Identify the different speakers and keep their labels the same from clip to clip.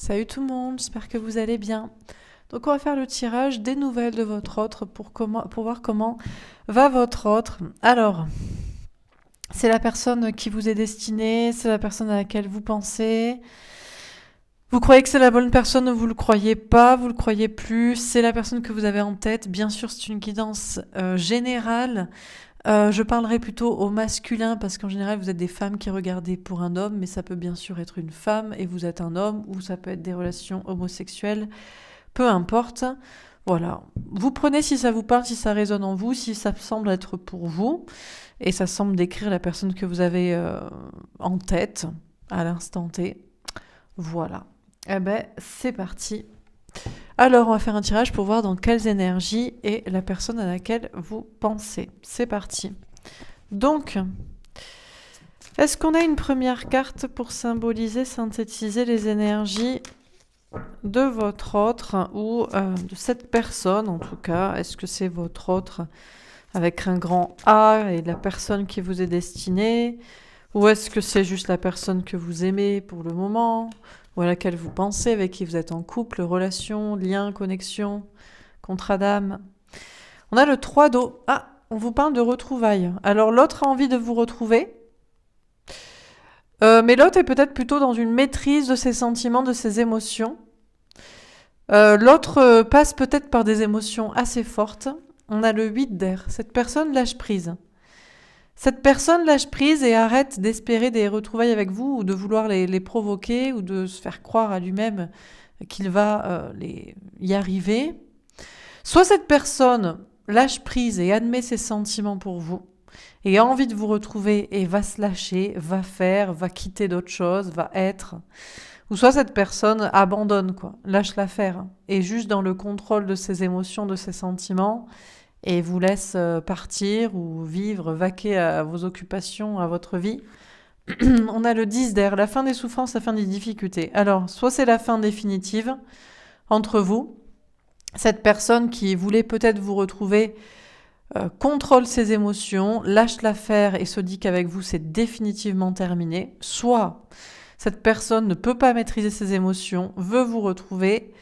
Speaker 1: Salut tout le monde, j'espère que vous allez bien. Donc on va faire le tirage des nouvelles de votre autre pour voir comment va votre autre. Alors, c'est la personne qui vous est destinée, c'est la personne à laquelle vous pensez. Vous croyez que c'est la bonne personne, vous le croyez pas, vous le croyez plus, c'est la personne que vous avez en tête. Bien sûr, c'est une guidance générale. Je parlerai plutôt au masculin parce qu'en général, vous êtes des femmes qui regardez pour un homme, mais ça peut bien sûr être une femme et vous êtes un homme, ou ça peut être des relations homosexuelles, peu importe. Voilà. Vous prenez si ça vous parle, si ça résonne en vous, si ça semble être pour vous, et ça semble décrire la personne que vous avez en tête à l'instant T. Voilà. Eh ben, c'est parti. Alors, on va faire un tirage pour voir dans quelles énergies est la personne à laquelle vous pensez. C'est parti. Donc, est-ce qu'on a une première carte pour symboliser, synthétiser les énergies de votre autre ou de cette personne en tout cas? Est-ce que c'est votre autre avec un grand A et la personne qui vous est destinée? Ou est-ce que c'est juste la personne que vous aimez pour le moment, ou à laquelle vous pensez, avec qui vous êtes en couple, relation, lien, connexion, contrat d'âme? On a le 3 d'eau. Ah, on vous parle de retrouvailles. Alors l'autre a envie de vous retrouver, mais l'autre est peut-être plutôt dans une maîtrise de ses sentiments, de ses émotions. L'autre passe peut-être par des émotions assez fortes. On a le 8 d'air. Cette personne lâche prise. Cette personne lâche prise et arrête d'espérer des retrouvailles avec vous ou de vouloir les provoquer ou de se faire croire à lui-même qu'il va y arriver. Soit cette personne lâche prise et admet ses sentiments pour vous et a envie de vous retrouver et va se lâcher, va faire, va quitter d'autres choses, va être. Ou soit cette personne abandonne, lâche l'affaire et est juste dans le contrôle de ses émotions, de ses sentiments, et vous laisse partir ou vivre, vaquer à vos occupations, à votre vie. On a le 10 d'air, la fin des souffrances, la fin des difficultés. Alors, soit c'est la fin définitive entre vous, cette personne qui voulait peut-être vous retrouver contrôle ses émotions, lâche l'affaire et se dit qu'avec vous c'est définitivement terminé. Soit cette personne ne peut pas maîtriser ses émotions, veut vous retrouver,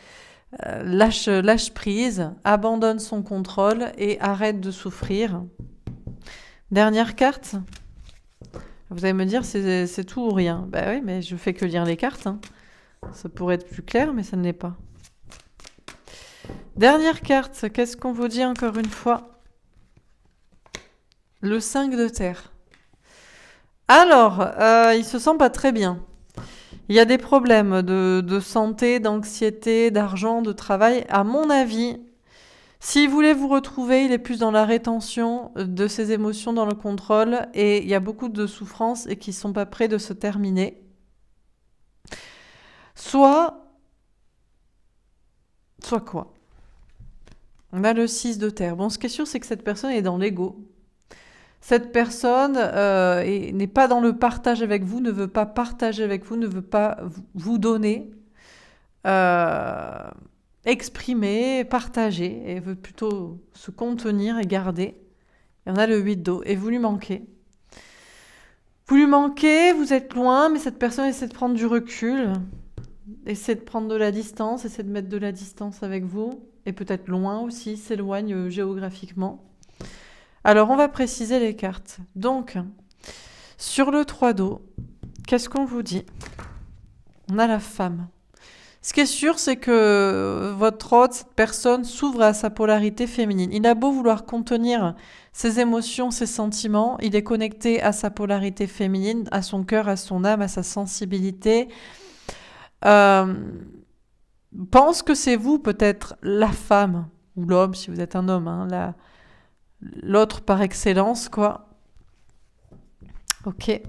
Speaker 1: lâche prise, abandonne son contrôle et arrête de souffrir. Dernière carte. Vous allez me dire c'est tout ou rien. Bah oui, mais je fais que lire les cartes. Ça pourrait être plus clair, mais ça ne l'est pas. Dernière carte, qu'est-ce qu'on vous dit encore une fois? Le 5 de terre. Alors, il se sent pas très bien. Il y a des problèmes de santé, d'anxiété, d'argent, de travail. À mon avis, s'il voulait vous retrouver, il est plus dans la rétention de ses émotions, dans le contrôle, et il y a beaucoup de souffrances et qui ne sont pas prêts de se terminer. Soit quoi? On a le 6 de terre. Bon, ce qui est sûr, c'est que cette personne est dans l'ego. Cette personne n'est pas dans le partage avec vous, ne veut pas partager avec vous, ne veut pas vous donner, exprimer, partager, et veut plutôt se contenir et garder. Et on a le 8 d'eau, et vous lui manquez. Vous lui manquez, vous êtes loin, mais cette personne essaie de prendre du recul, essaie de prendre de la distance, essaie de mettre de la distance avec vous, et peut-être loin aussi, s'éloigne géographiquement. Alors, on va préciser les cartes. Donc, sur le 3 d'eau, qu'est-ce qu'on vous dit? On a la femme. Ce qui est sûr, c'est que votre autre, cette personne, s'ouvre à sa polarité féminine. Il a beau vouloir contenir ses émotions, ses sentiments, il est connecté à sa polarité féminine, à son cœur, à son âme, à sa sensibilité. Pense que c'est vous, peut-être, la femme, ou l'homme, si vous êtes un homme, l'autre par excellence, Ok.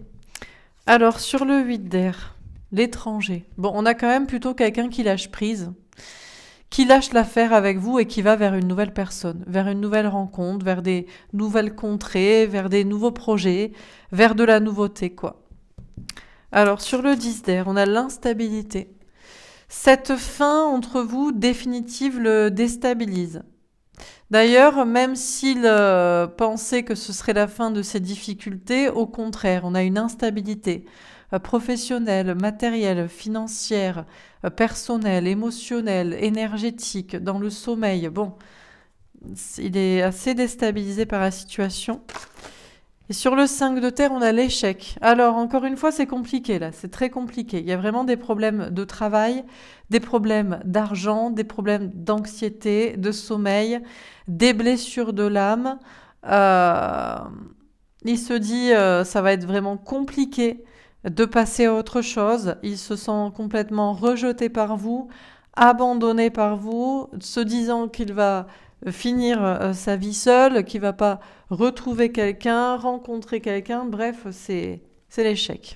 Speaker 1: Alors, sur le 8 d'air, l'étranger. Bon, on a quand même plutôt quelqu'un qui lâche prise, qui lâche l'affaire avec vous et qui va vers une nouvelle personne, vers une nouvelle rencontre, vers des nouvelles contrées, vers des nouveaux projets, vers de la nouveauté, Alors, sur le 10 d'air, on a l'instabilité. Cette fin entre vous définitive le déstabilise. D'ailleurs, même s'il pensait que ce serait la fin de ses difficultés, au contraire, on a une instabilité. professionnelle, matérielle, financière, personnelle, émotionnelle, énergétique, dans le sommeil. Bon, il est assez déstabilisé par la situation. Et sur le 5 de terre, on a l'échec. Alors, encore une fois, c'est compliqué là, c'est très compliqué. Il y a vraiment des problèmes de travail, des problèmes d'argent, des problèmes d'anxiété, de sommeil, des blessures de l'âme. Euh, il se dit, ça va être vraiment compliqué de passer à autre chose. Il se sent complètement rejeté par vous, abandonné par vous, se disant qu'il va finir sa vie seul, qu'il va pas retrouver quelqu'un, rencontrer quelqu'un, bref, c'est l'échec.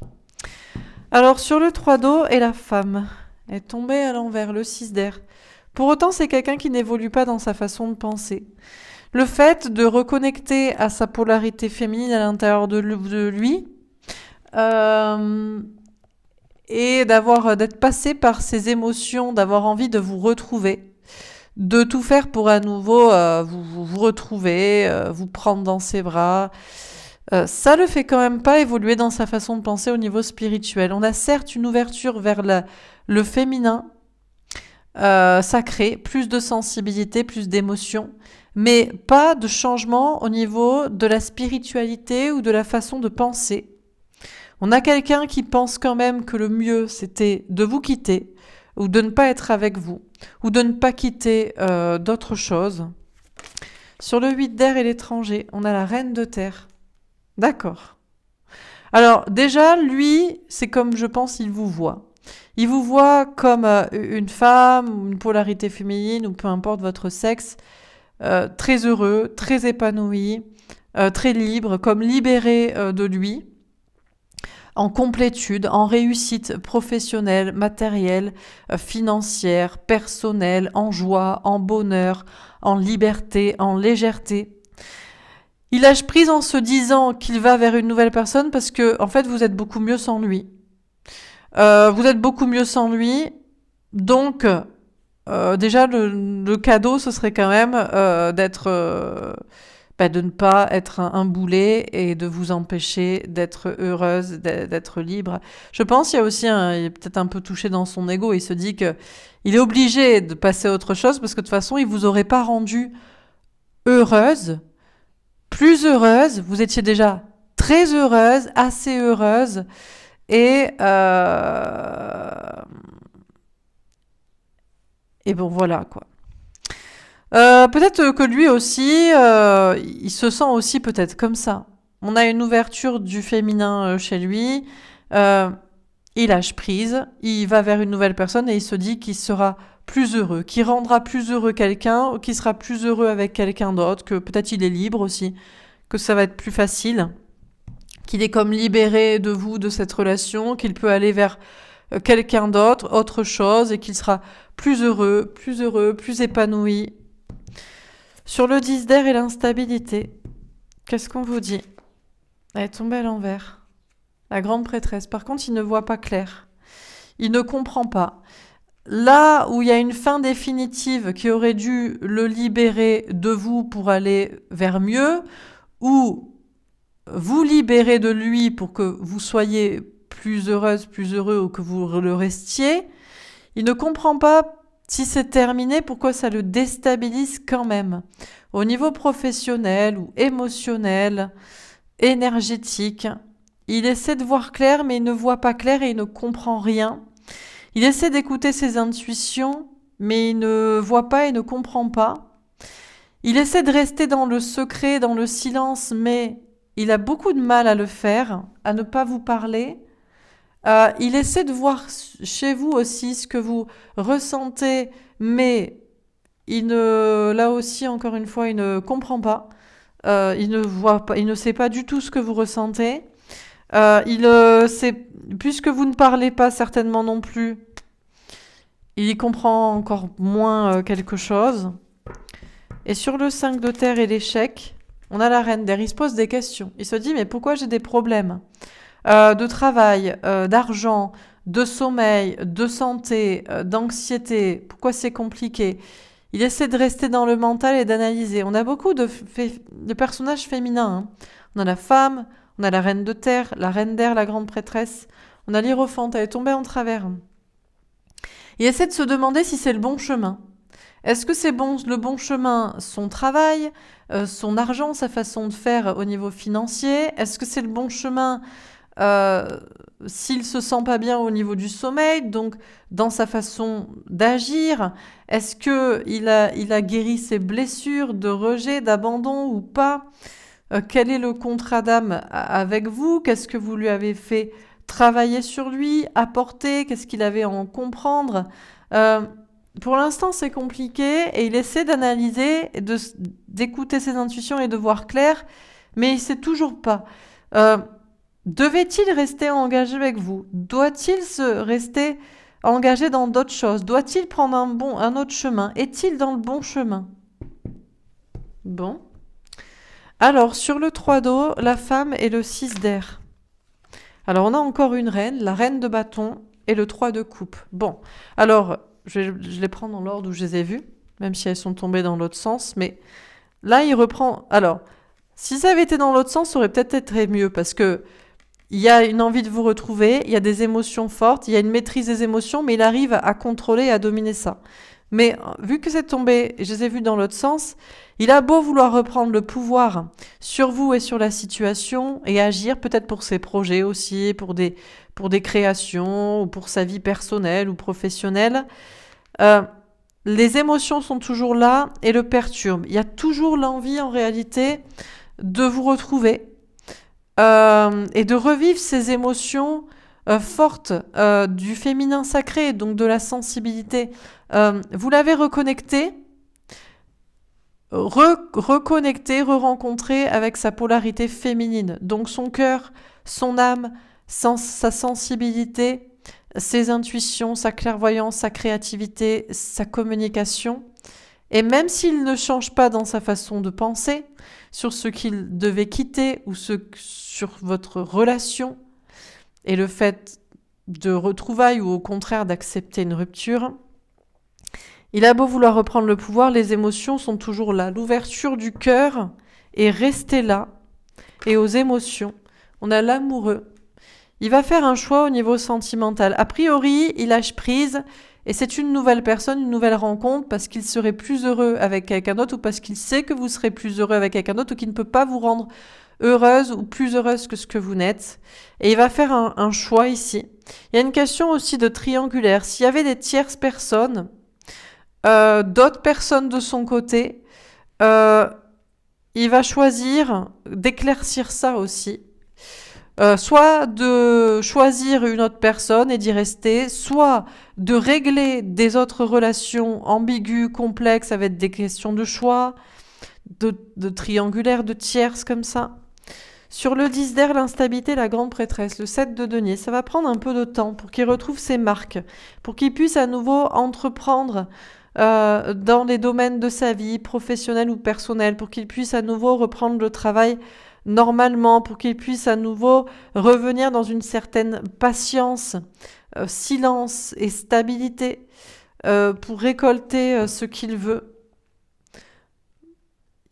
Speaker 1: Alors sur le 3 d'eau et la femme est tombée à l'envers, le 6 d'air. Pour autant, c'est quelqu'un qui n'évolue pas dans sa façon de penser. Le fait de reconnecter à sa polarité féminine à l'intérieur de lui et d'être passé par ses émotions, d'avoir envie de vous retrouver, de tout faire pour à nouveau vous retrouver, vous prendre dans ses bras. Ça le fait quand même pas évoluer dans sa façon de penser au niveau spirituel. On a certes une ouverture vers le féminin sacré, plus de sensibilité, plus d'émotion, mais pas de changement au niveau de la spiritualité ou de la façon de penser. On a quelqu'un qui pense quand même que le mieux c'était de vous quitter ou de ne pas être avec vous ou de ne pas quitter d'autres choses. Sur le 8 d'air et l'étranger, on a la reine de terre. D'accord. Alors déjà, lui, c'est comme je pense il vous voit. Il vous voit comme une femme, ou une polarité féminine, ou peu importe votre sexe, très heureux, très épanoui, très libre, comme libéré de lui, en complétude, en réussite professionnelle, matérielle, financière, personnelle, en joie, en bonheur, en liberté, en légèreté. Il lâche prise en se disant qu'il va vers une nouvelle personne parce que, en fait, vous êtes beaucoup mieux sans lui. Vous êtes beaucoup mieux sans lui, donc déjà le cadeau, ce serait quand même de ne pas être un boulet et de vous empêcher d'être heureuse, d'être libre. Je pense qu'il y a aussi il est peut-être un peu touché dans son ego. Il se dit que il est obligé de passer à autre chose parce que de toute façon, il vous aurait pas rendu heureuse, plus heureuse. Vous étiez déjà très heureuse, assez heureuse. Et bon, voilà, quoi. Peut-être que lui aussi, il se sent aussi peut-être comme ça. On a une ouverture du féminin chez lui. Il lâche prise, il va vers une nouvelle personne et il se dit qu'il sera plus heureux, qu'il rendra plus heureux quelqu'un, ou qu'il sera plus heureux avec quelqu'un d'autre, que peut-être il est libre aussi, que ça va être plus facile, qu'il est comme libéré de vous, de cette relation, qu'il peut aller vers quelqu'un d'autre, autre chose, et qu'il sera plus heureux, plus épanoui. Sur le 10 d'air et l'instabilité, qu'est-ce qu'on vous dit? Elle est tombée à l'envers. La grande prêtresse. Par contre, il ne voit pas clair. Il ne comprend pas. Là où il y a une fin définitive qui aurait dû le libérer de vous pour aller vers mieux, ou vous libérer de lui pour que vous soyez plus heureuse, plus heureux, ou que vous le restiez, il ne comprend pas si c'est terminé, pourquoi ça le déstabilise quand même. Au niveau professionnel ou émotionnel, énergétique, il essaie de voir clair, mais il ne voit pas clair et il ne comprend rien. Il essaie d'écouter ses intuitions, mais il ne voit pas et ne comprend pas. Il essaie de rester dans le secret, dans le silence, mais il a beaucoup de mal à le faire, à ne pas vous parler. Il essaie de voir chez vous aussi ce que vous ressentez, mais là aussi, encore une fois, il ne comprend pas. Il ne voit pas, il ne sait pas du tout ce que vous ressentez. Puisque vous ne parlez pas certainement non plus, il y comprend encore moins quelque chose. Et sur le 5 de terre et l'échec, on a la reine d'air. Il se pose des questions. Il se dit, mais pourquoi j'ai des problèmes de travail, d'argent, de sommeil, de santé, d'anxiété? Pourquoi c'est compliqué? Il essaie de rester dans le mental et d'analyser. On a beaucoup de personnages féminins. On a la femme, on a la reine de terre, la reine d'air, la grande prêtresse. On a l'Hiérophante, elle est tombée en travers. Il essaie de se demander si c'est le bon chemin. Est-ce que c'est le bon chemin, son travail, son argent, sa façon de faire au niveau financier? Est-ce que c'est le bon chemin euh, s'il se sent pas bien au niveau du sommeil, donc dans sa façon d'agir? Est-ce que il a guéri ses blessures de rejet, d'abandon ou pas? Quel est le contrat d'âme avec vous? Qu'est-ce que vous lui avez fait travailler sur lui, apporter? Qu'est-ce qu'il avait à en comprendre? Euh, pour l'instant, c'est compliqué et il essaie d'analyser, d'écouter ses intuitions et de voir clair, mais il sait toujours pas. Euh, Devait-il rester engagé avec vous? Doit-il se rester engagé dans d'autres choses? Doit-il prendre un autre chemin? Est-il dans le bon chemin? Bon. Alors, sur le 3 d'eau, la femme et le 6 d'air. Alors, on a encore une reine, la reine de bâton et le 3 de coupe. Bon, alors, je les prends dans l'ordre où je les ai vues, même si elles sont tombées dans l'autre sens, mais là, il reprend... Alors, si ça avait été dans l'autre sens, ça aurait peut-être été mieux, parce que il y a une envie de vous retrouver, il y a des émotions fortes, il y a une maîtrise des émotions, mais il arrive à contrôler et à dominer ça. Mais vu que c'est tombé, je les ai vus dans l'autre sens, il a beau vouloir reprendre le pouvoir sur vous et sur la situation et agir peut-être pour ses projets aussi, pour des créations ou pour sa vie personnelle ou professionnelle. Euh, les émotions sont toujours là et le perturbent. Il y a toujours l'envie en réalité de vous retrouver et de revivre ces émotions fortes du féminin sacré, donc de la sensibilité. Vous l'avez reconnecté, reconnecté, re-rencontré avec sa polarité féminine. Donc son cœur, son âme, sa sensibilité, ses intuitions, sa clairvoyance, sa créativité, sa communication. Et même s'il ne change pas dans sa façon de penser, sur ce qu'il devait quitter ou sur votre relation et le fait de retrouvailles ou au contraire d'accepter une rupture, il a beau vouloir reprendre le pouvoir, les émotions sont toujours là. L'ouverture du cœur est restée là. Et aux émotions, on a l'amoureux. Il va faire un choix au niveau sentimental. A priori, il lâche prise et c'est une nouvelle personne, une nouvelle rencontre parce qu'il serait plus heureux avec quelqu'un d'autre ou parce qu'il sait que vous serez plus heureux avec quelqu'un d'autre ou qu'il ne peut pas vous rendre heureuse ou plus heureuse que ce que vous n'êtes. Et il va faire un choix ici. Il y a une question aussi de triangulaire. S'il y avait des tierces personnes, d'autres personnes de son côté, il va choisir d'éclaircir ça aussi. Soit de choisir une autre personne et d'y rester, soit de régler des autres relations ambiguës, complexes, avec des questions de choix, de triangulaire, de tierces comme ça. Sur le 10 d'air, l'instabilité, la grande prêtresse, le 7 de denier, ça va prendre un peu de temps pour qu'il retrouve ses marques, pour qu'il puisse à nouveau entreprendre dans les domaines de sa vie, professionnelle ou personnelle, pour qu'il puisse à nouveau reprendre le travail normalement, pour qu'il puisse à nouveau revenir dans une certaine patience, silence et stabilité, pour récolter ce qu'il veut.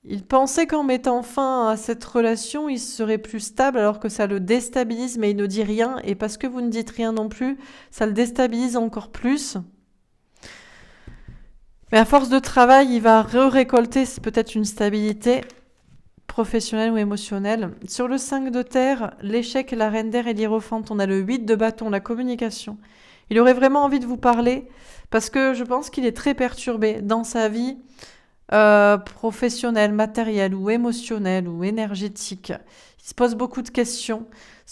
Speaker 1: Il pensait qu'en mettant fin à cette relation, il serait plus stable alors que ça le déstabilise, mais il ne dit rien, et parce que vous ne dites rien non plus, ça le déstabilise encore plus. Mais à force de travail, il va récolter peut-être une stabilité professionnelle ou émotionnelle. Sur le 5 de terre, l'échec, la reine d'air et l'hiérophante, on a le 8 de bâton, la communication. Il aurait vraiment envie de vous parler parce que je pense qu'il est très perturbé dans sa vie professionnelle, matérielle ou émotionnelle ou énergétique. Il se pose beaucoup de questions.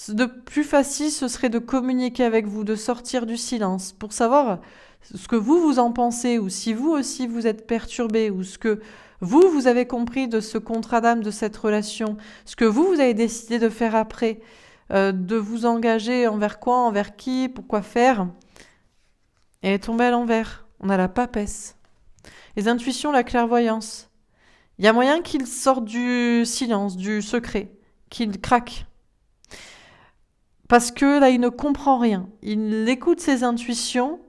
Speaker 1: Le plus facile, ce serait de communiquer avec vous, de sortir du silence pour savoir ce que vous en pensez ou si vous aussi vous êtes perturbé ou ce que vous avez compris de ce contrat d'âme, de cette relation, ce que vous avez décidé de faire après, de vous engager envers quoi, envers qui, pourquoi faire. Et elle est tombée à l'envers. On a la papesse. Les intuitions, la clairvoyance. Il y a moyen qu'il sorte du silence, du secret, qu'il craque. Parce que là, il ne comprend rien. Il écoute ses intuitions,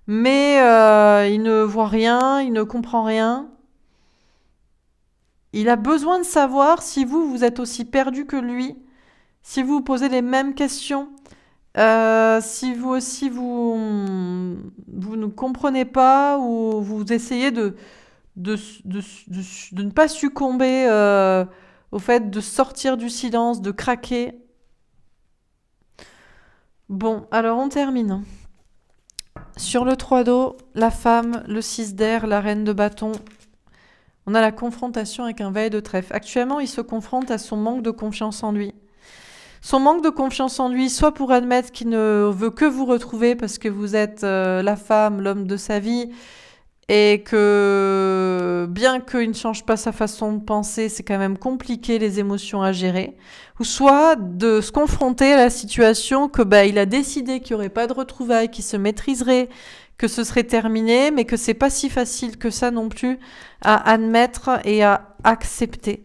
Speaker 1: mais il ne voit rien, il ne comprend rien. Il a besoin de savoir si vous êtes aussi perdu que lui, si vous vous posez les mêmes questions Si vous aussi vous ne comprenez pas ou vous essayez de ne pas succomber au fait de sortir du silence, de craquer. Bon, alors on termine. Sur le 3 d'eau, la femme, le 6 d'air, la reine de bâton. On a la confrontation avec un valet de trèfle. Actuellement, il se confronte à son manque de confiance en lui. Son manque de confiance en lui, soit pour admettre qu'il ne veut que vous retrouver parce que vous êtes la femme, l'homme de sa vie, et que bien qu'il ne change pas sa façon de penser, c'est quand même compliqué les émotions à gérer. Ou soit de se confronter à la situation que il a décidé qu'il n'y aurait pas de retrouvailles, qu'il se maîtriserait, que ce serait terminé, mais que c'est pas si facile que ça non plus à admettre et à accepter.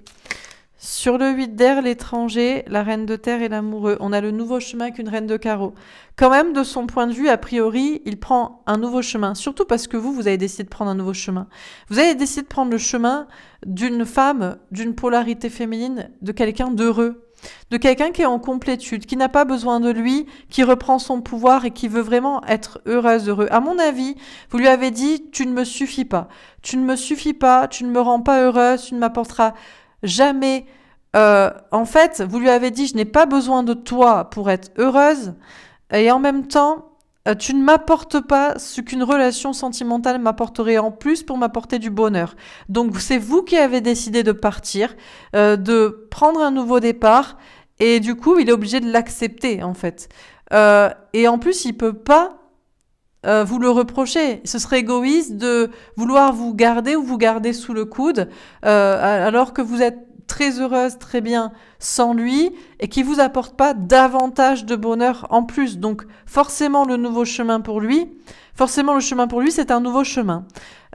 Speaker 1: Sur le 8 d'air, l'étranger, la reine de terre et l'amoureux, on a le nouveau chemin qu'une reine de carreau. Quand même, de son point de vue, a priori, il prend un nouveau chemin. Surtout parce que vous avez décidé de prendre un nouveau chemin. Vous avez décidé de prendre le chemin d'une femme, d'une polarité féminine, de quelqu'un d'heureux. De quelqu'un qui est en complétude, qui n'a pas besoin de lui, qui reprend son pouvoir et qui veut vraiment être heureuse, heureux. À mon avis, vous lui avez dit, tu ne me suffis pas. Tu ne me suffis pas, tu ne me rends pas heureuse, tu ne m'apporteras jamais. En fait, vous lui avez dit, je n'ai pas besoin de toi pour être heureuse, et en même temps, tu ne m'apportes pas ce qu'une relation sentimentale m'apporterait en plus pour m'apporter du bonheur. Donc c'est vous qui avez décidé de partir, de prendre un nouveau départ, et du coup, il est obligé de l'accepter, en fait. Et en plus, il peut pas vous le reprocher. Ce serait égoïste de vouloir vous garder ou vous garder sous le coude, alors que vous êtes très heureuse, très bien sans lui, et qui vous apporte pas davantage de bonheur en plus. Donc forcément le chemin pour lui, c'est un nouveau chemin.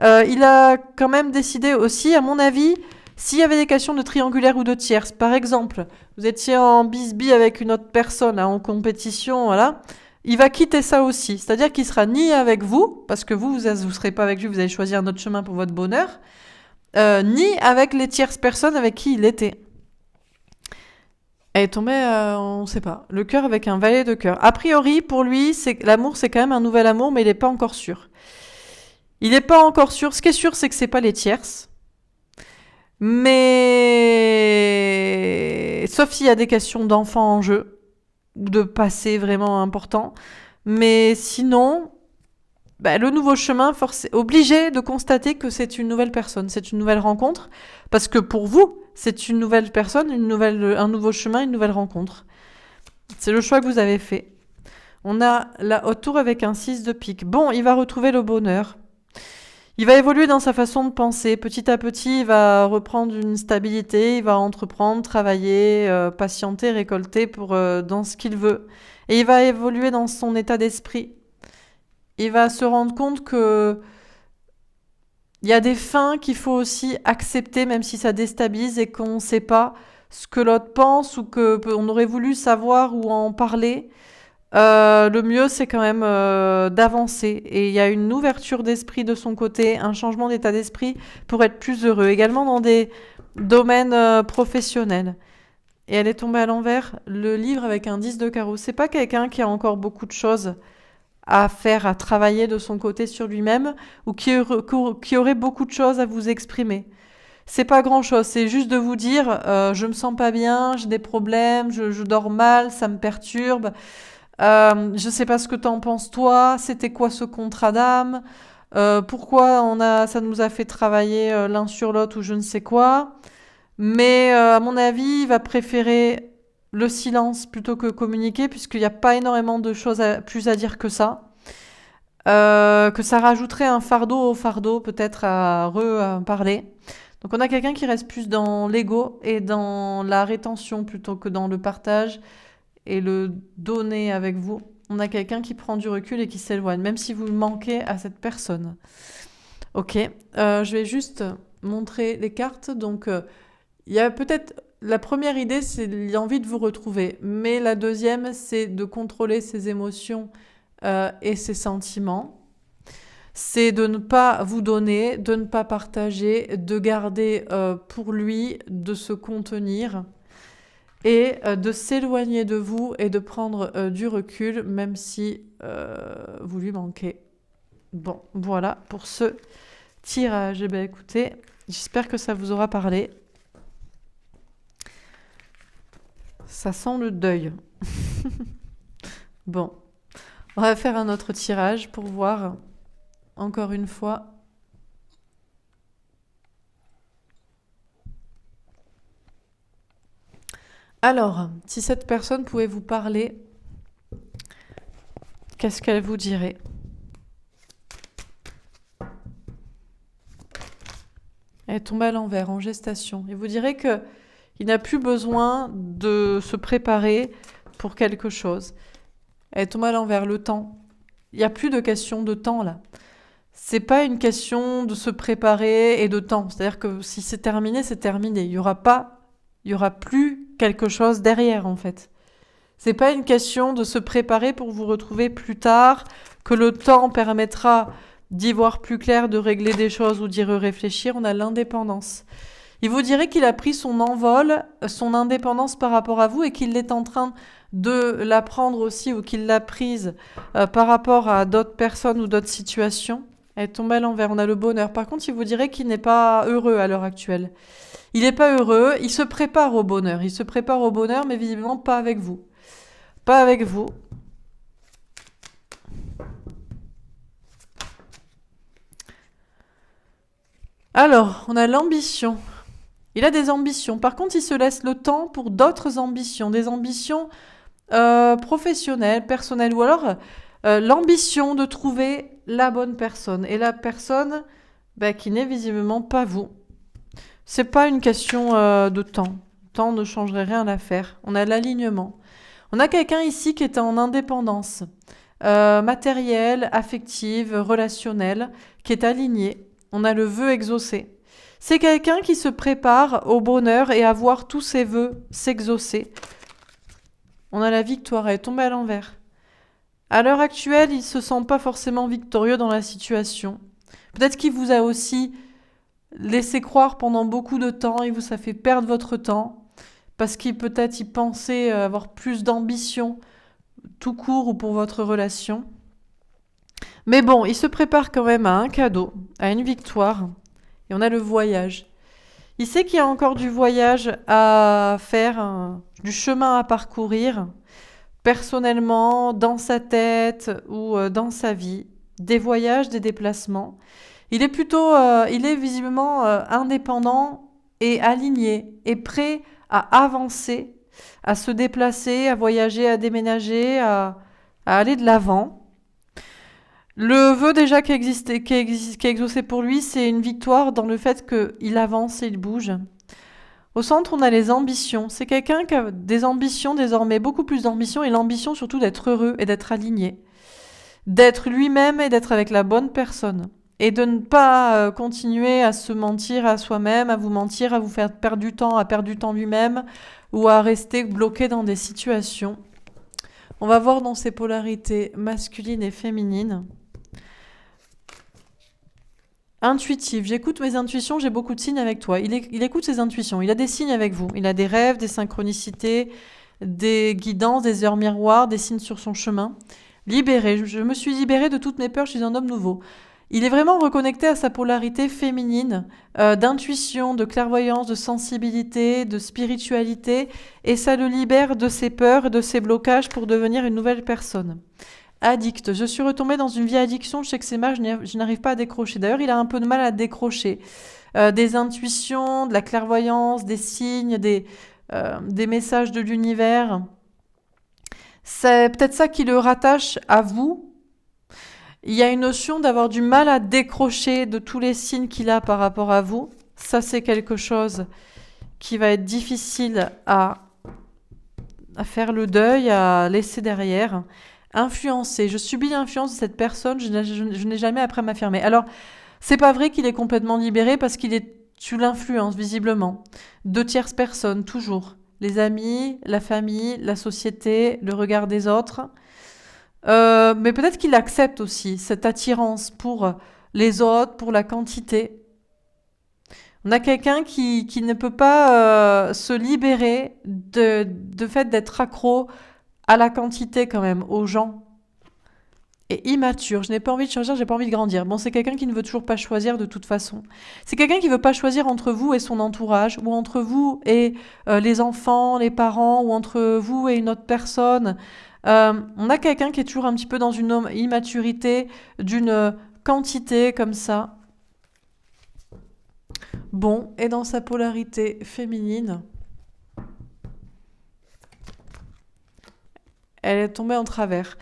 Speaker 1: Il a quand même décidé aussi, à mon avis, s'il y avait des questions de triangulaire ou de tierce, par exemple, vous étiez en bisbille avec une autre personne, en compétition, voilà, il va quitter ça aussi. C'est-à-dire qu'il sera ni avec vous, parce que vous serez pas avec lui, vous allez choisir un autre chemin pour votre bonheur, ni avec les tierces personnes avec qui il était. Elle est tombée, on ne sait pas. Le cœur avec un valet de cœur. A priori, pour lui, l'amour, c'est quand même un nouvel amour, mais il n'est pas encore sûr. Il n'est pas encore sûr. Ce qui est sûr, c'est que c'est pas les tierces. Mais sauf s'il y a des questions d'enfants en jeu, ou de passé vraiment important. Mais sinon, le nouveau chemin, obligé de constater que c'est une nouvelle personne, c'est une nouvelle rencontre, parce que pour vous, c'est une nouvelle personne, un nouveau chemin, une nouvelle rencontre. C'est le choix que vous avez fait. On a la haute tour avec un 6 de pique. Bon, il va retrouver le bonheur. Il va évoluer dans sa façon de penser. Petit à petit, il va reprendre une stabilité, il va entreprendre, travailler, patienter, récolter dans ce qu'il veut. Et il va évoluer dans son état d'esprit. Il va se rendre compte que il y a des fins qu'il faut aussi accepter, même si ça déstabilise et qu'on ne sait pas ce que l'autre pense ou qu'on aurait voulu savoir ou en parler. Le mieux, c'est quand même d'avancer. Et il y a une ouverture d'esprit de son côté, un changement d'état d'esprit pour être plus heureux. Également dans des domaines professionnels. Et elle est tombée à l'envers, le livre avec un 10 de carreau. C'est pas quelqu'un qui a encore beaucoup de choses à faire, à travailler de son côté sur lui-même, ou qui aurait beaucoup de choses à vous exprimer. C'est pas grand-chose, c'est juste de vous dire je me sens pas bien, j'ai des problèmes, je dors mal, ça me perturbe. Je sais pas ce que t'en penses toi, c'était quoi ce contrat d'âme, pourquoi ça nous a fait travailler l'un sur l'autre ou je ne sais quoi. Mais à mon avis, il va préférer le silence plutôt que communiquer, puisqu'il n'y a pas énormément de choses plus à dire que ça. Que ça rajouterait un fardeau au fardeau, peut-être à parler. Donc on a quelqu'un qui reste plus dans l'ego et dans la rétention plutôt que dans le partage et le donner avec vous. On a quelqu'un qui prend du recul et qui s'éloigne, même si vous manquez à cette personne. Ok, je vais juste montrer les cartes. Donc il y a peut-être la première idée, c'est l'envie de vous retrouver. Mais la deuxième, c'est de contrôler ses émotions et ses sentiments. C'est de ne pas vous donner, de ne pas partager, de garder pour lui, de se contenir. et de s'éloigner de vous et de prendre du recul, même si vous lui manquez. Bon, voilà pour ce tirage. Eh bien, écoutez, j'espère que ça vous aura parlé. Ça sent le deuil. Bon, on va faire un autre tirage pour voir, encore une fois. Alors, si cette personne pouvait vous parler, qu'est-ce qu'elle vous dirait? Elle est tombée à l'envers, en gestation. Il vous dirait que il n'a plus besoin de se préparer pour quelque chose. Elle est tombée à l'envers, le temps. Il n'y a plus de question de temps, là. C'est pas une question de se préparer et de temps. C'est-à-dire que si c'est terminé, c'est terminé. Il y aura plus quelque chose derrière, en fait. C'est pas une question de se préparer pour vous retrouver plus tard, que le temps permettra d'y voir plus clair, de régler des choses ou d'y réfléchir. On a l'indépendance. Il vous dirait qu'il a pris son envol, son indépendance par rapport à vous et qu'il est en train de la prendre aussi ou qu'il l'a prise par rapport à d'autres personnes ou d'autres situations. Elle tombe à l'envers, on a le bonheur. Par contre, il vous dirait qu'il n'est pas heureux à l'heure actuelle. Il n'est pas heureux, il se prépare au bonheur. Il se prépare au bonheur, mais visiblement pas avec vous. Pas avec vous. Alors, on a l'ambition. Il a des ambitions. Par contre, il se laisse le temps pour d'autres ambitions. Des ambitions professionnelles, personnelles. Ou alors, l'ambition de trouver la bonne personne. Et la personne qui n'est visiblement pas vous. C'est pas une question de temps. Le temps ne changerait rien à l'affaire. On a l'alignement. On a quelqu'un ici qui est en indépendance. Matérielle, affective, relationnelle, qui est aligné. On a le vœu exaucé. C'est quelqu'un qui se prépare au bonheur et à voir tous ses vœux s'exaucer. On a la victoire, elle est tombée à l'envers. À l'heure actuelle, il ne se sent pas forcément victorieux dans la situation. Peut-être qu'il vous a aussi laissé croire pendant beaucoup de temps et ça fait perdre votre temps parce qu'il peut-être y pensait avoir plus d'ambition tout court ou pour votre relation. Mais bon, il se prépare quand même à un cadeau, à une victoire. Et on a le voyage. Il sait qu'il y a encore du voyage à faire, du chemin à parcourir, personnellement, dans sa tête ou dans sa vie. Des voyages, des déplacements. Il est visiblement indépendant et aligné et prêt à avancer, à se déplacer, à voyager, à déménager, à aller de l'avant. Le vœu déjà qui est exaucé pour lui, c'est une victoire dans le fait qu'il avance et il bouge. Au centre, on a les ambitions. C'est quelqu'un qui a des ambitions désormais, beaucoup plus d'ambitions, et l'ambition surtout d'être heureux et d'être aligné. D'être lui-même et d'être avec la bonne personne. Et de ne pas continuer à se mentir à soi-même, à vous mentir, à vous faire perdre du temps, à perdre du temps lui-même, ou à rester bloqué dans des situations. On va voir dans ces polarités masculines et féminines. Intuitif, j'écoute mes intuitions, j'ai beaucoup de signes avec toi. Il écoute ses intuitions, il a des signes avec vous. Il a des rêves, des synchronicités, des guidances, des heures miroirs, des signes sur son chemin. Libéré, je me suis libérée de toutes mes peurs, je suis un homme nouveau. Il est vraiment reconnecté à sa polarité féminine, d'intuition, de clairvoyance, de sensibilité, de spiritualité, et ça le libère de ses peurs, de ses blocages pour devenir une nouvelle personne. Addict. Je suis retombée dans une vieille addiction, je sais que c'est mal, je n'arrive pas à décrocher. D'ailleurs, il a un peu de mal à décrocher. Des intuitions, de la clairvoyance, des signes, des messages de l'univers. C'est peut-être ça qui le rattache à vous. Il y a une notion d'avoir du mal à décrocher de tous les signes qu'il a par rapport à vous. Ça, c'est quelque chose qui va être difficile à faire le deuil, à laisser derrière. Influencé. Je subis l'influence de cette personne, je n'ai jamais appris à m'affirmer. Alors, c'est pas vrai qu'il est complètement libéré parce qu'il est sous l'influence, visiblement, de tierces personnes, toujours. Les amis, la famille, la société, le regard des autres. Mais peut-être qu'il accepte aussi cette attirance pour les autres, pour la quantité. On a quelqu'un qui ne peut pas se libérer de fait d'être accro à la quantité quand même, aux gens. Et immature, je n'ai pas envie de choisir, j'ai pas envie de grandir. Bon, c'est quelqu'un qui ne veut toujours pas choisir de toute façon. C'est quelqu'un qui veut pas choisir entre vous et son entourage, ou entre vous et les enfants, les parents, ou entre vous et une autre personne. On a quelqu'un qui est toujours un petit peu dans une immaturité, d'une quantité comme ça. Bon, et dans sa polarité féminine, elle est tombée en travers.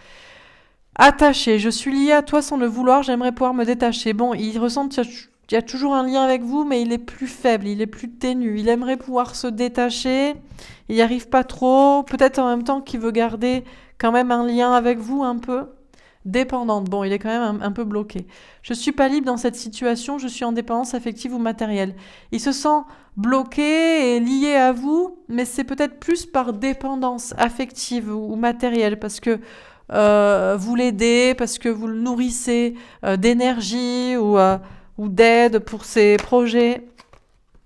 Speaker 1: Attaché, je suis liée à toi sans le vouloir, j'aimerais pouvoir me détacher. Bon, il ressent qu'il y a toujours un lien avec vous, mais il est plus faible, il est plus ténu. Il aimerait pouvoir se détacher, il n'y arrive pas trop. Peut-être en même temps qu'il veut garder quand même un lien avec vous un peu. Dépendante, bon, il est quand même un peu bloqué. Je suis pas libre dans cette situation, je suis en dépendance affective ou matérielle. Il se sent bloqué et lié à vous, mais c'est peut-être plus par dépendance affective ou matérielle, parce que vous l'aidez, parce que vous le nourrissez d'énergie ou d'aide pour ses projets.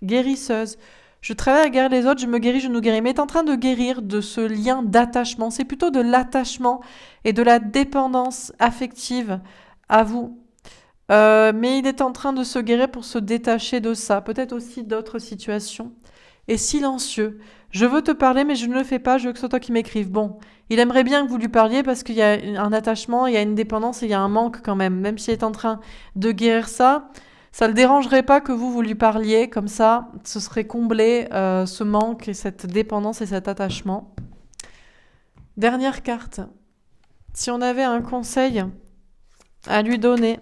Speaker 1: Guérisseuse. Je travaille à guérir les autres, je me guéris, je nous guéris. Mais il est en train de guérir de ce lien d'attachement. C'est plutôt de l'attachement et de la dépendance affective à vous. Mais il est en train de se guérir pour se détacher de ça. Peut-être aussi d'autres situations. Et silencieux. Je veux te parler, mais je ne le fais pas, je veux que ce soit toi qui m'écrives. Bon, il aimerait bien que vous lui parliez parce qu'il y a un attachement, il y a une dépendance et il y a un manque quand même. Même s'il est en train de guérir ça, ça ne le dérangerait pas que vous lui parliez, comme ça, ce serait comblé ce manque et cette dépendance et cet attachement. Dernière carte. Si on avait un conseil à lui donner,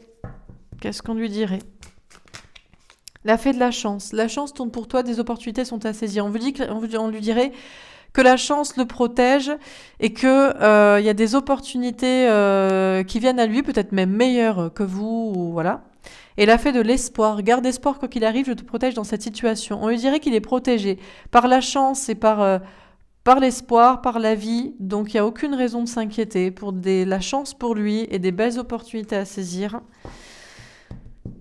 Speaker 1: qu'est-ce qu'on lui dirait ? La fée de la chance. La chance tourne pour toi, des opportunités sont à saisir. On lui dirait que la chance le protège et que y a des opportunités qui viennent à lui, peut-être même meilleures que vous, ou voilà. Et la fée de l'espoir. Garde espoir quoi qu'il arrive, je te protège dans cette situation. On lui dirait qu'il est protégé par la chance et par l'espoir, par la vie. Donc il n'y a aucune raison de s'inquiéter pour la chance pour lui et des belles opportunités à saisir.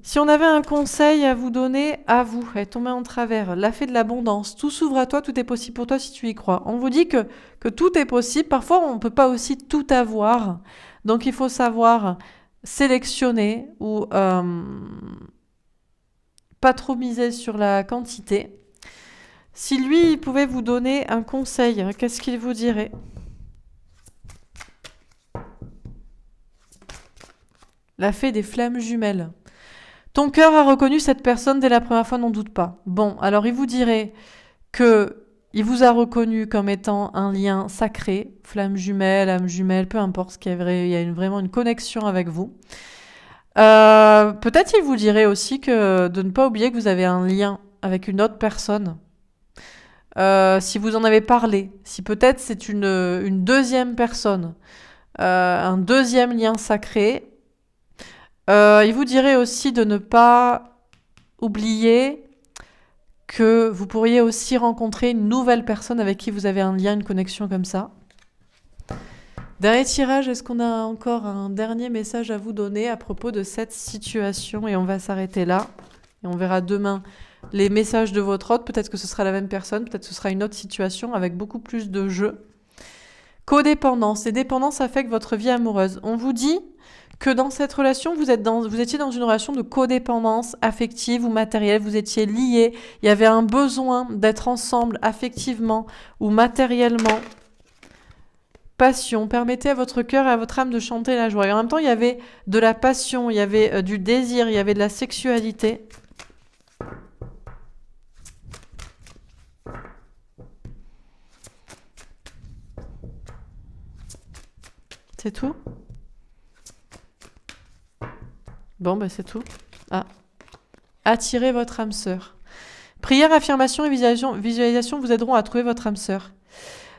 Speaker 1: Si on avait un conseil à vous donner, à vous, elle est tombée en travers, la fée de l'abondance, tout s'ouvre à toi, tout est possible pour toi si tu y crois. On vous dit que tout est possible, parfois on ne peut pas aussi tout avoir, donc il faut savoir sélectionner ou pas trop miser sur la quantité. Si lui, il pouvait vous donner un conseil, qu'est-ce qu'il vous dirait ? La fée des flammes jumelles. Ton cœur a reconnu cette personne dès la première fois, n'en doute pas. Bon, alors il vous dirait que il vous a reconnu comme étant un lien sacré, flamme jumelle, âme jumelle, peu importe ce qu'il y a, vraiment une connexion avec vous. Peut-être il vous dirait aussi que de ne pas oublier que vous avez un lien avec une autre personne. Si vous en avez parlé, si peut-être c'est une deuxième personne, un deuxième lien sacré. Il vous dirait aussi de ne pas oublier que vous pourriez aussi rencontrer une nouvelle personne avec qui vous avez un lien, une connexion comme ça. Dernier tirage, est-ce qu'on a encore un dernier message à vous donner à propos de cette situation ? Et on va s'arrêter là. Et on verra demain les messages de votre hôte. Peut-être que ce sera la même personne, peut-être que ce sera une autre situation avec beaucoup plus de jeu. Codépendance. Les dépendances affectent votre vie amoureuse. On vous dit que dans cette relation, vous étiez dans une relation de codépendance affective ou matérielle, vous étiez liés, il y avait un besoin d'être ensemble affectivement ou matériellement. Passion, permettez à votre cœur et à votre âme de chanter la joie. Et en même temps, il y avait de la passion, il y avait du désir, il y avait de la sexualité. C'est tout ? Bon, ben c'est tout. Ah. Attirez votre âme sœur. Prière, affirmation et visualisation vous aideront à trouver votre âme sœur.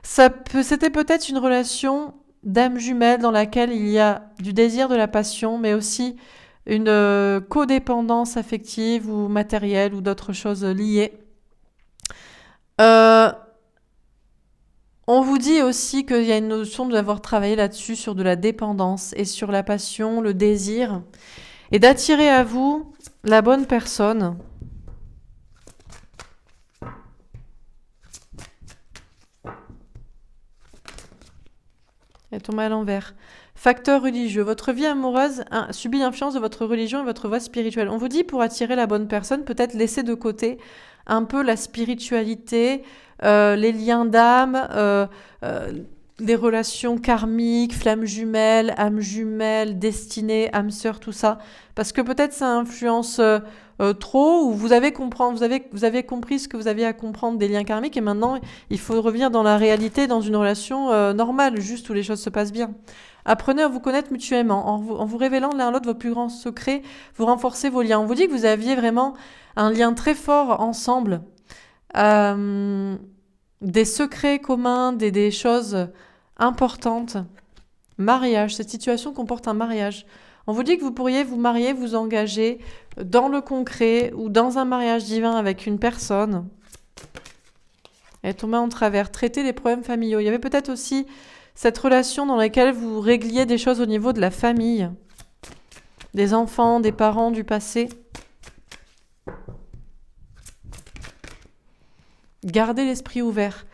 Speaker 1: C'était peut-être une relation d'âme jumelle dans laquelle il y a du désir, de la passion, mais aussi une codépendance affective ou matérielle ou d'autres choses liées. On vous dit aussi qu'il y a une notion d'avoir travaillé là-dessus, sur de la dépendance et sur la passion, le désir, et d'attirer à vous la bonne personne Elle tombe à l'envers. Facteur religieux. Votre vie amoureuse subit l'influence de votre religion et votre voie spirituelle. On vous dit, pour attirer la bonne personne, peut-être laisser de côté un peu la spiritualité, les liens d'âme, les relations karmiques, flammes jumelles, âmes jumelles, destinées, âmes sœurs, tout ça. Parce que peut-être ça influence trop, ou vous avez compris ce que vous aviez à comprendre des liens karmiques, et maintenant il faut revenir dans la réalité, dans une relation normale, juste où les choses se passent bien. Apprenez à vous connaître mutuellement. En vous révélant l'un à l'autre vos plus grands secrets, vous renforcez vos liens. On vous dit que vous aviez vraiment un lien très fort ensemble, des secrets communs, des choses importantes. Mariage, cette situation comporte un mariage. On vous dit que vous pourriez vous marier, vous engager dans le concret ou dans un mariage divin avec une personne. Et tomber en travers, traiter les problèmes familiaux. Il y avait peut-être aussi cette relation dans laquelle vous régliez des choses au niveau de la famille, des enfants, des parents du passé. Gardez l'esprit ouvert.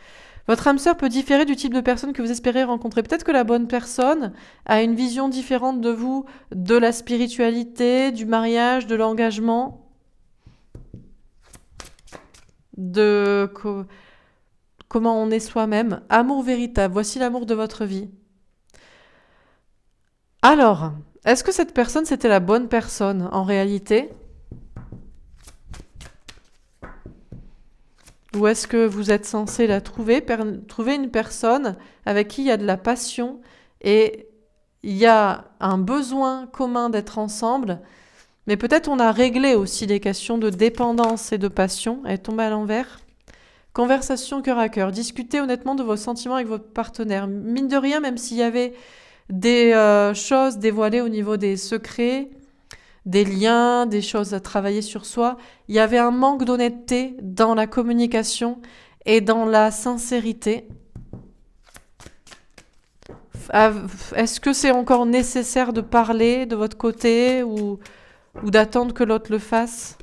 Speaker 1: Votre âme sœur peut différer du type de personne que vous espérez rencontrer. Peut-être que la bonne personne a une vision différente de vous, de la spiritualité, du mariage, de l'engagement, de comment on est soi-même. Amour véritable, voici l'amour de votre vie. Alors, est-ce que cette personne, c'était la bonne personne en réalité ? Ou est-ce que vous êtes censé la trouver une personne avec qui il y a de la passion et il y a un besoin commun d'être ensemble, mais peut-être on a réglé aussi les questions de dépendance et de passion. Elle est tombée à l'envers. Conversation cœur à cœur. Discutez honnêtement de vos sentiments avec votre partenaire. Mine de rien, même s'il y avait des choses dévoilées au niveau des secrets, des liens, des choses à travailler sur soi, il y avait un manque d'honnêteté dans la communication et dans la sincérité. Est-ce que c'est encore nécessaire de parler de votre côté ou d'attendre que l'autre le fasse ?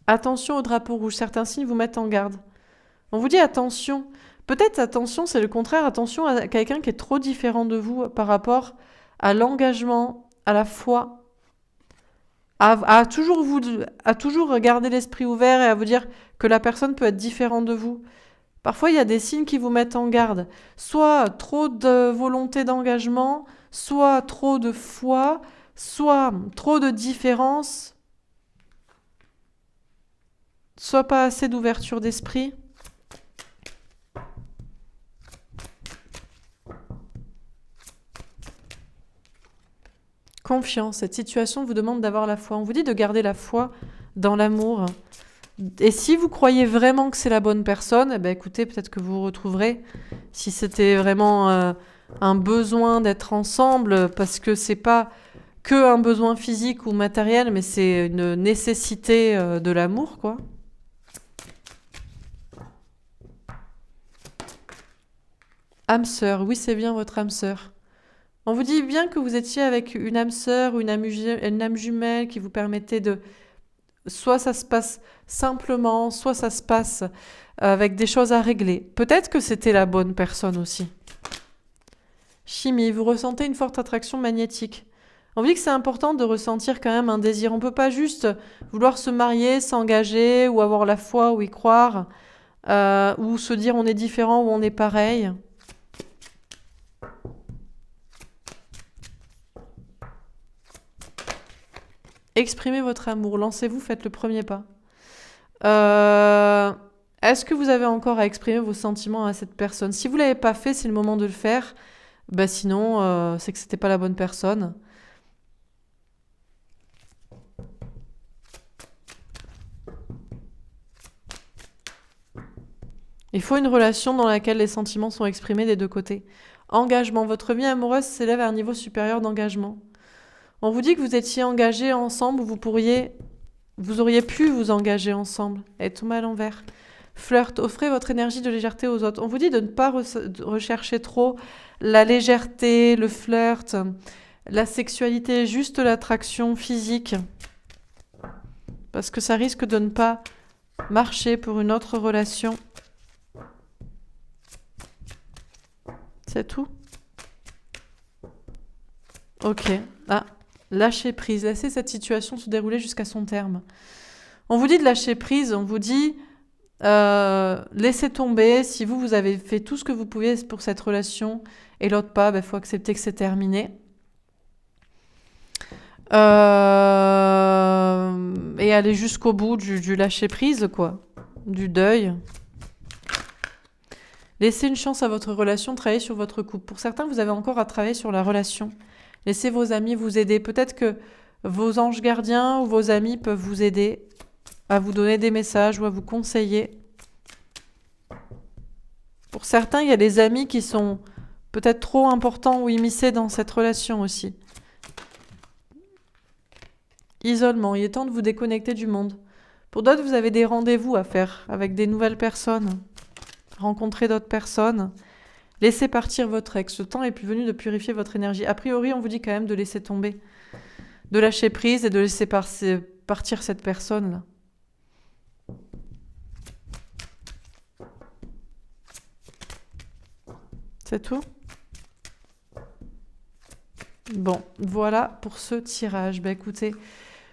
Speaker 1: Attention au drapeau rouge, certains signes vous mettent en garde. On vous dit attention. Peut-être attention, c'est le contraire, attention à quelqu'un qui est trop différent de vous par rapport à l'engagement, à la foi, à toujours garder l'esprit ouvert et à vous dire que la personne peut être différente de vous. Parfois, il y a des signes qui vous mettent en garde. Soit trop de volonté d'engagement, soit trop de foi, soit trop de différence, soit pas assez d'ouverture d'esprit. Confiance, cette situation vous demande d'avoir la foi. On vous dit de garder la foi dans l'amour. Et si vous croyez vraiment que c'est la bonne personne, eh ben écoutez, peut-être que vous vous retrouverez. Si c'était vraiment un besoin d'être ensemble, parce que c'est pas que un besoin physique ou matériel, mais c'est une nécessité de l'amour, quoi. Âme sœur, oui, c'est bien votre âme sœur. On vous dit bien que vous étiez avec une âme sœur ou une âme jumelle qui vous permettait de... Soit ça se passe simplement, soit ça se passe avec des choses à régler. Peut-être que c'était la bonne personne aussi. Chimie, vous ressentez une forte attraction magnétique. On vous dit que c'est important de ressentir quand même un désir. On ne peut pas juste vouloir se marier, s'engager ou avoir la foi ou y croire, ou se dire on est différent ou on est pareil. Exprimez votre amour, lancez-vous, faites le premier pas. Est-ce que vous avez encore à exprimer vos sentiments à cette personne ? Si vous ne l'avez pas fait, c'est le moment de le faire. Sinon, c'est que c'était pas la bonne personne. Il faut une relation dans laquelle les sentiments sont exprimés des deux côtés. Engagement, votre vie amoureuse s'élève à un niveau supérieur d'engagement. On vous dit que vous étiez engagés ensemble, vous auriez pu vous engager ensemble. Et tout mal envers. Flirt, offrez votre énergie de légèreté aux autres. On vous dit de ne pas rechercher trop la légèreté, le flirt, la sexualité, juste l'attraction physique. Parce que ça risque de ne pas marcher pour une autre relation. C'est tout. Ok. Ah, lâcher prise. Laissez cette situation se dérouler jusqu'à son terme. On vous dit de lâcher prise, on vous dit laissez tomber. Si vous avez fait tout ce que vous pouviez pour cette relation et l'autre pas, il faut accepter que c'est terminé. Et aller jusqu'au bout du lâcher prise, quoi. Du deuil. Laissez une chance à votre relation, travaillez sur votre couple. Pour certains, vous avez encore à travailler sur la relation. Laissez vos amis vous aider. Peut-être que vos anges gardiens ou vos amis peuvent vous aider à vous donner des messages ou à vous conseiller. Pour certains, il y a des amis qui sont peut-être trop importants ou immiscés dans cette relation aussi. Isolement, il est temps de vous déconnecter du monde. Pour d'autres, vous avez des rendez-vous à faire avec des nouvelles personnes. Rencontrer d'autres personnes. Laissez partir votre ex. Le temps est plus venu de purifier votre énergie. A priori, on vous dit quand même de laisser tomber. De lâcher prise et de laisser partir cette personne-là. C'est tout ? Bon, voilà pour ce tirage. Écoutez,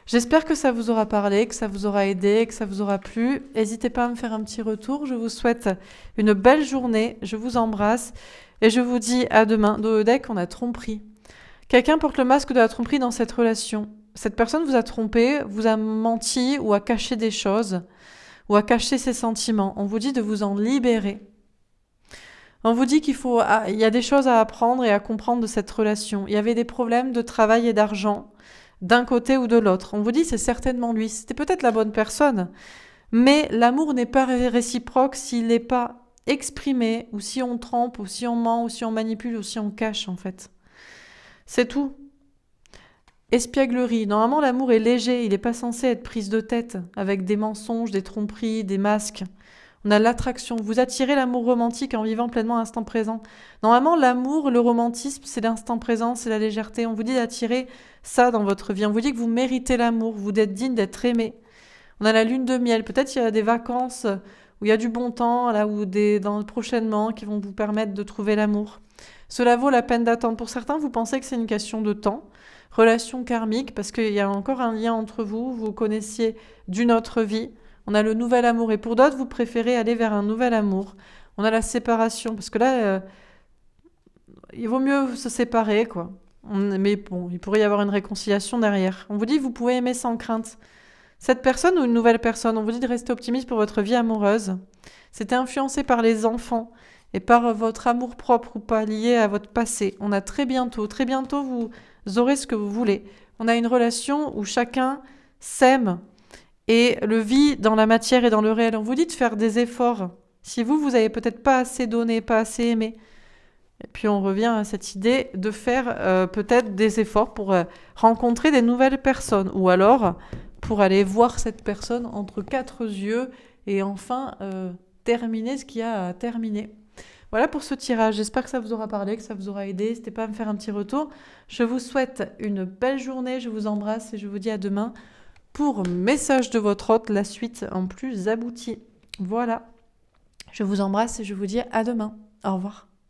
Speaker 1: j'espère que ça vous aura parlé, que ça vous aura aidé, que ça vous aura plu. N'hésitez pas à me faire un petit retour. Je vous souhaite une belle journée. Je vous embrasse et je vous dis à demain. Dans le deck, on a tromperie. Quelqu'un porte le masque de la tromperie dans cette relation. Cette personne vous a trompé, vous a menti ou a caché des choses ou a caché ses sentiments. On vous dit de vous en libérer. On vous dit il y a des choses à apprendre et à comprendre de cette relation. Il y avait des problèmes de travail et d'argent d'un côté ou de l'autre. On vous dit c'est certainement lui. C'était peut-être la bonne personne, mais l'amour n'est pas réciproque s'il n'est pas exprimé, ou si on trompe, ou si on ment, ou si on manipule, ou si on cache en fait. C'est tout. Espièglerie. Normalement, l'amour est léger. Il n'est pas censé être prise de tête avec des mensonges, des tromperies, des masques. On a l'attraction. Vous attirez l'amour romantique en vivant pleinement l'instant présent. Normalement, l'amour, le romantisme, c'est l'instant présent, c'est la légèreté. On vous dit d'attirer ça dans votre vie. On vous dit que vous méritez l'amour, vous êtes digne d'être aimé. On a la lune de miel. Peut-être il y a des vacances où il y a du bon temps, là, ou prochainement, qui vont vous permettre de trouver l'amour. Cela vaut la peine d'attendre. Pour certains, vous pensez que c'est une question de temps. Relation karmique, parce qu'il y a encore un lien entre vous, vous connaissiez d'une autre vie. On a le nouvel amour. Et pour d'autres, vous préférez aller vers un nouvel amour. On a la séparation, parce que là, il vaut mieux se séparer, quoi. Mais bon, il pourrait y avoir une réconciliation derrière. On vous dit que vous pouvez aimer sans crainte. Cette personne ou une nouvelle personne, on vous dit de rester optimiste pour votre vie amoureuse. C'était influencé par les enfants et par votre amour propre ou pas lié à votre passé. On a très bientôt, vous aurez ce que vous voulez. On a une relation où chacun s'aime et le vit dans la matière et dans le réel. On vous dit de faire des efforts. Si vous avez peut-être pas assez donné, pas assez aimé. Et puis on revient à cette idée de faire peut-être des efforts pour rencontrer des nouvelles personnes. Ou alors pour aller voir cette personne entre quatre yeux et enfin terminer ce qu'il y a à terminer. Voilà pour ce tirage. J'espère que ça vous aura parlé, que ça vous aura aidé. N'hésitez pas à me faire un petit retour. Je vous souhaite une belle journée. Je vous embrasse et je vous dis à demain pour Message de votre hôte, la suite en plus aboutie. Voilà. Je vous embrasse et je vous dis à demain. Au revoir.